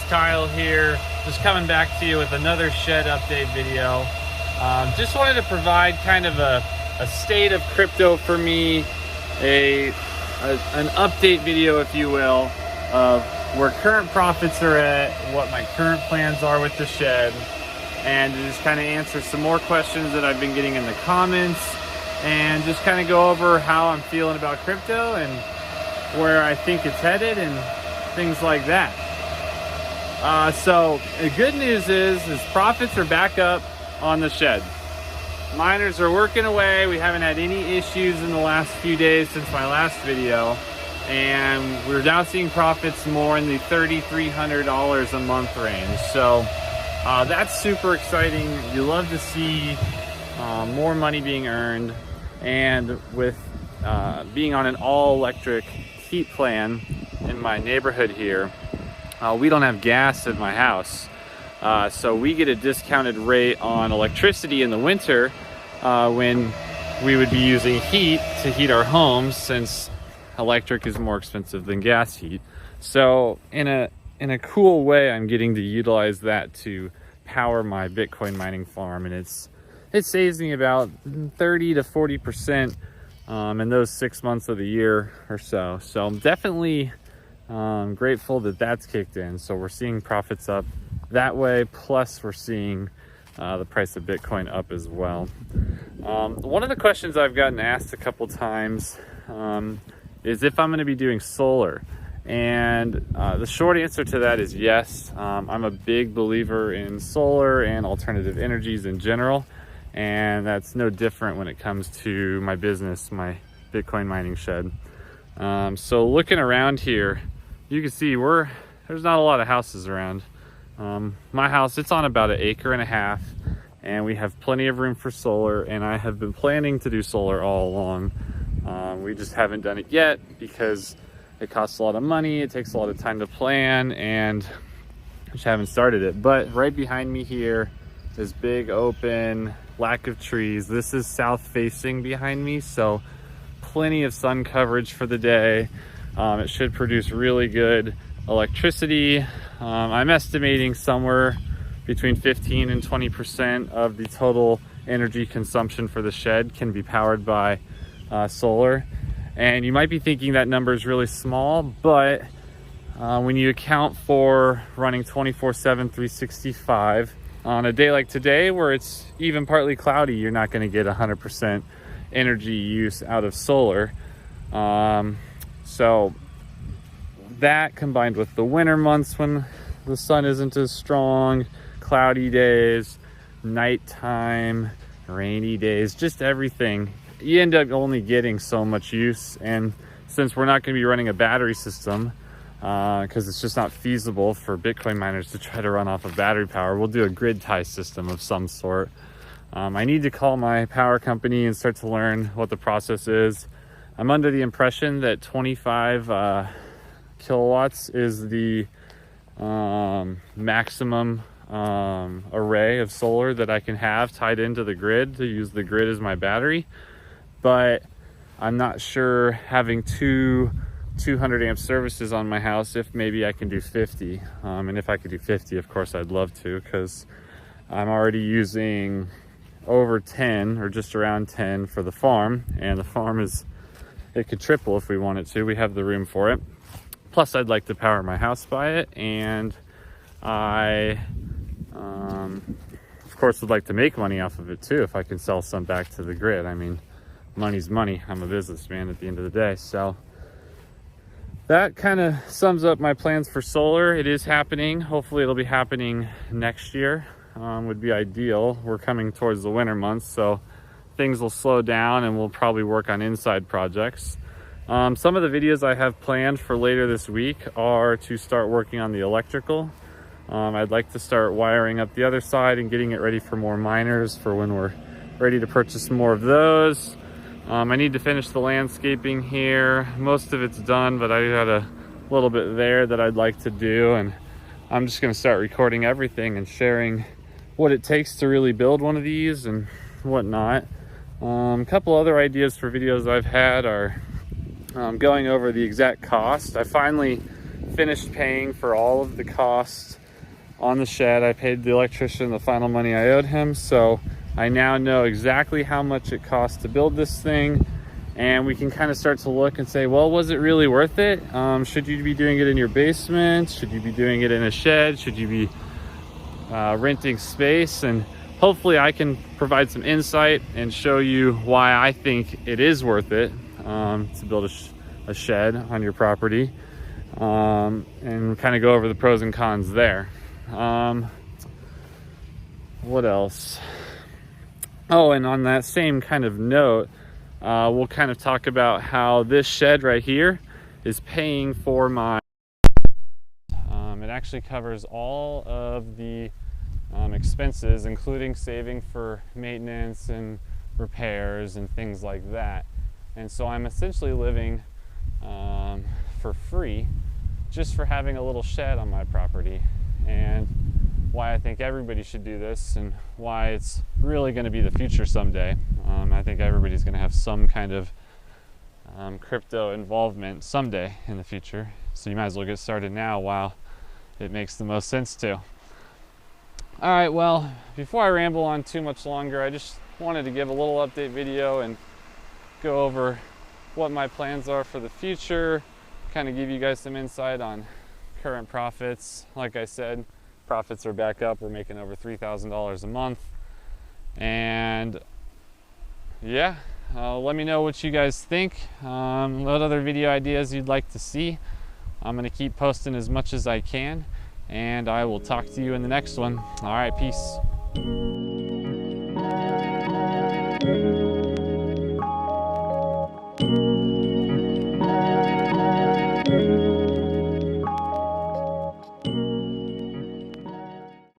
Kyle here, just coming back to you with another shed update video. Just wanted to provide kind of a state of crypto for me, an update video, if you will, of where current profits are at, what my current plans are with the shed, and to just kind of answer some more questions that I've been getting in the comments, and just kind of go over how I'm feeling about crypto and where I think it's headed and things like that. So the good news is profits are back up on the shed. Miners are working away. We haven't had any issues in the last few days since my last video, and we're now seeing profits more in the $3,300 a month range. So that's super exciting. You love to see more money being earned, and with being on an all-electric heat plan in my neighborhood here, we don't have gas at my house, so we get a discounted rate on electricity in the winter when we would be using heat to heat our homes, since electric is more expensive than gas heat. So in a cool way, I'm getting to utilize that to power my Bitcoin mining farm, and it saves me about 30 to 40% in those 6 months of the year or so. So I'm definitely grateful that that's kicked in. So we're seeing profits up that way, plus we're seeing the price of Bitcoin up as well. One of the questions I've gotten asked a couple times is if I'm going to be doing solar, and the short answer to that is yes. I'm a big believer in solar and alternative energies in general, and that's no different when it comes to my business, my Bitcoin mining shed. So looking around here, you can see there's not a lot of houses around. My house, it's on about 1.5 acres, and we have plenty of room for solar, and I have been planning to do solar all along. We just haven't done it yet because it costs a lot of money, it takes a lot of time to plan, and just haven't started it. But right behind me here, this big open lack of trees. This is south facing behind me, so plenty of sun coverage for the day. It should produce really good electricity. I'm estimating somewhere between 15 and 20% of the total energy consumption for the shed can be powered by solar. And you might be thinking that number is really small, but when you account for running 24/7, 365, on a day like today where it's even partly cloudy, you're not going to get 100% energy use out of solar. So that, combined with the winter months when the sun isn't as strong, cloudy days, nighttime, rainy days, just everything, you end up only getting so much use. And since we're not going to be running a battery system, because it's just not feasible for Bitcoin miners to try to run off of battery power, we'll do a grid tie system of some sort. I need to call my power company and start to learn what the process is. I'm under the impression that 25 kilowatts is the maximum array of solar that I can have tied into the grid, to use the grid as my battery. But I'm not sure, having two 200 amp services on my house, if maybe I can do 50. And if I could do 50, of course I'd love to, because I'm already using over 10 or just around 10 for the farm, and the farm it could triple if we wanted to. We have the room for it. Plus I'd like to power my house by it, and I of course would like to make money off of it too if I can sell some back to the grid. I mean, money's money. I'm a businessman at the end of the day. So that kind of sums up my plans for solar. It is happening. Hopefully it'll be happening next year. Would be ideal. We're coming towards the winter months, so things will slow down and we'll probably work on inside projects. Some of the videos I have planned for later this week are to start working on the electrical. I'd like to start wiring up the other side and getting it ready for more miners for when we're ready to purchase more of those. I need to finish the landscaping here. Most of it's done, but I got a little bit there that I'd like to do, and I'm just going to start recording everything and sharing what it takes to really build one of these and whatnot. A couple other ideas for videos I've had are going over the exact cost. I finally finished paying for all of the costs on the shed. I paid the electrician the final money I owed him, so I now know exactly how much it costs to build this thing, and we can kind of start to look and say, well, was it really worth it? Should you be doing it in your basement? Should you be doing it in a shed? Should you be renting space? And hopefully I can provide some insight and show you why I think it is worth it to build a shed on your property, and kind of go over the pros and cons there. What else? Oh, and on that same kind of note, we'll kind of talk about how this shed right here is paying for my it actually covers all of the expenses, including saving for maintenance and repairs and things like that. And so I'm essentially living for free just for having a little shed on my property, and why I think everybody should do this, and why it's really going to be the future someday. I think everybody's going to have some kind of crypto involvement someday in the future, so you might as well get started now while it makes the most sense to. All right, well, before I ramble on too much longer, I just wanted to give a little update video and go over what my plans are for the future, kind of give you guys some insight on current profits. Like I said, profits are back up. We're making over $3,000 a month. And yeah, let me know what you guys think, what other video ideas you'd like to see. I'm going to keep posting as much as I can, and I will talk to you in the next one. All right, peace.